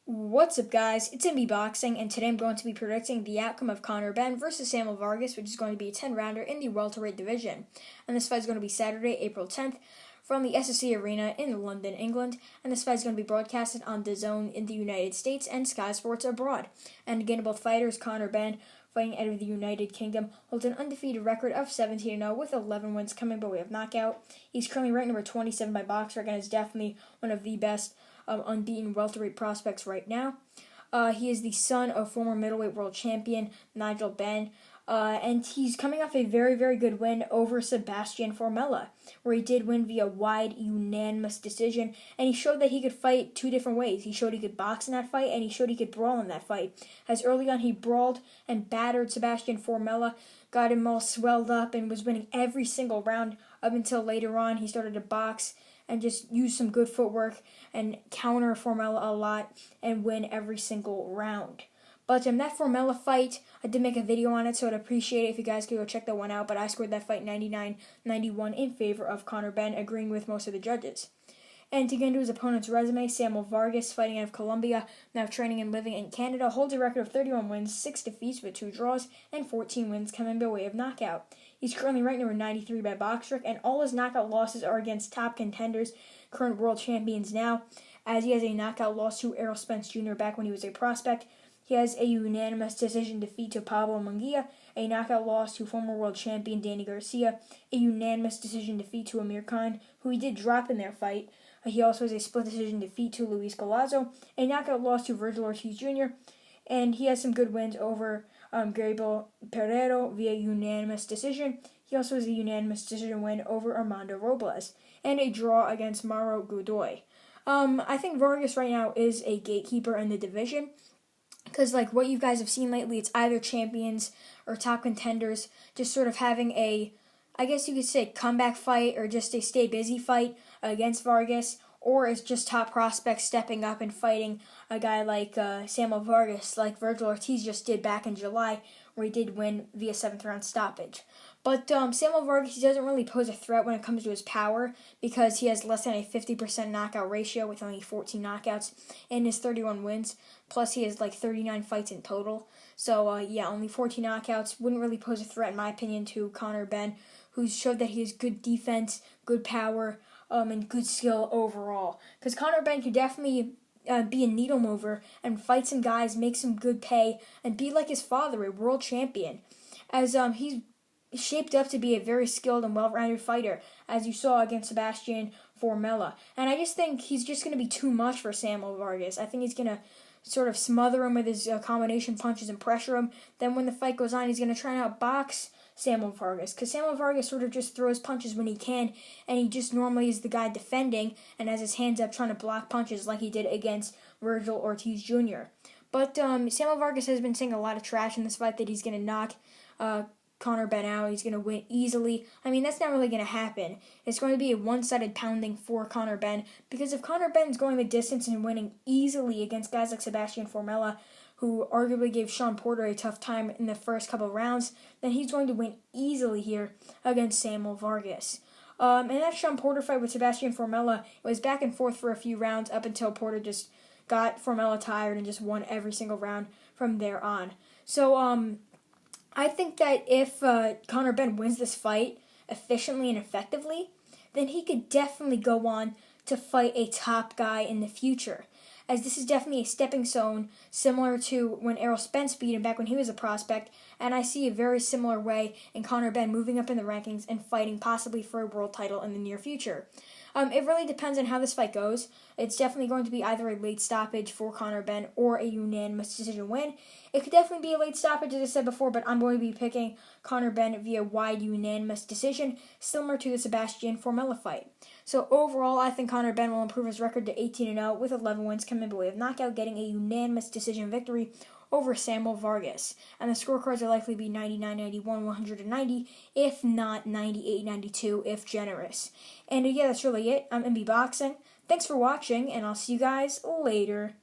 What's up, guys? It's MB Boxing, and today I'm going to be predicting the outcome of Conor Benn versus Samuel Vargas, which is going to be a 10-rounder in the welterweight division. And this fight is going to be Saturday, April 10th, from the SSE Arena in London, England. And this fight is going to be broadcasted on DAZN in the United States and Sky Sports abroad. And again, both fighters, Conor Benn, fighting out of the United Kingdom, holds an undefeated record of 17-0 with 11 wins coming by way of knockout. He's currently ranked number 27 by BoxRec and is definitely one of the best unbeaten welterweight prospects right now. He is the son of former middleweight world champion Nigel Benn, and he's coming off a very, very good win over Sebastian Formella, where he did win via wide, unanimous decision, and he showed that he could fight two different ways. He showed he could box in that fight, and he showed he could brawl in that fight. As early on, he brawled and battered Sebastian Formella, got him all swelled up, and was winning every single round up until later on. He started to box and just use some good footwork and counter Formella a lot and win every single round. But that Formella fight, I did make a video on it, so I'd appreciate it if you guys could go check that one out. But I scored that fight 99-91 in favor of Conor Benn, agreeing with most of the judges. And to get into his opponent's resume, Samuel Vargas, fighting out of Colombia, now training and living in Canada, holds a record of 31 wins, 6 defeats with 2 draws, and 14 wins coming by way of knockout. He's currently ranked number 93 by BoxRec, and all his knockout losses are against top contenders, current world champions now, as he has a knockout loss to Errol Spence Jr. back when he was a prospect. He has a unanimous decision defeat to Pablo Munguia, a knockout loss to former world champion Danny Garcia, a unanimous decision defeat to Amir Khan, who he did drop in their fight. He also has a split decision defeat to Luis Galazzo, a knockout loss to Virgil Ortiz Jr., and he has some good wins over Gabriel Pereiro via unanimous decision. He also has a unanimous decision win over Armando Robles, and a draw against Mauro Godoy. I think Vargas right now is a gatekeeper in the division, because like what you guys have seen lately, it's either champions or top contenders just sort of having a, I guess you could say, comeback fight or just a stay busy fight against Vargas, or it's just top prospects stepping up and fighting a guy like Samuel Vargas, like Virgil Ortiz just did back in July, where he did win via 7th round stoppage. But Samuel Vargas, he doesn't really pose a threat when it comes to his power, because he has less than a 50% knockout ratio with only 14 knockouts in his 31 wins. Plus, he has like 39 fights in total. So, only 14 knockouts wouldn't really pose a threat, in my opinion, to Conor Benn, who showed that he has good defense, good power, and good skill overall. Because Conor Benn could definitely be a needle mover and fight some guys, make some good pay, and be like his father, a world champion. As he's shaped up to be a very skilled and well-rounded fighter, as you saw against Sebastian Formella. And I just think he's just going to be too much for Samuel Vargas. I think he's going to sort of smother him with his combination punches and pressure him. Then when the fight goes on, he's going to try and outbox Samuel Vargas, because Samuel Vargas sort of just throws punches when he can, and he just normally is the guy defending and has his hands up trying to block punches like he did against Virgil Ortiz Jr. But Samuel Vargas has been saying a lot of trash in this fight, that he's going to knock Conor Benn out, he's going to win easily. I mean, that's not really going to happen. It's going to be a one-sided pounding for Conor Benn, because if Conor Benn's going the distance and winning easily against guys like Sebastian Formella, who arguably gave Sean Porter a tough time in the first couple of rounds, then he's going to win easily here against Samuel Vargas. And that Sean Porter fight with Sebastian Formella, it was back and forth for a few rounds up until Porter just got Formella tired and just won every single round from there on. So, I think that if Conor Benn wins this fight efficiently and effectively, then he could definitely go on to fight a top guy in the future, as this is definitely a stepping stone, similar to when Errol Spence beat him back when he was a prospect, and I see a very similar way in Conor Benn moving up in the rankings and fighting possibly for a world title in the near future. It really depends on how this fight goes. It's definitely going to be either a late stoppage for Conor Benn or a unanimous decision win. It could definitely be a late stoppage, as I said before, but I'm going to be picking Conor Benn via wide unanimous decision, similar to the Sebastian Formella fight. So overall, I think Conor Benn will improve his record to 18-0 with 11 wins coming by way of knockout, getting a unanimous decision victory over Samuel Vargas. And the scorecards are likely to be 99-91, 190, if not 98-92, if generous. And yeah, that's really it. I'm MB Boxing. Thanks for watching, and I'll see you guys later.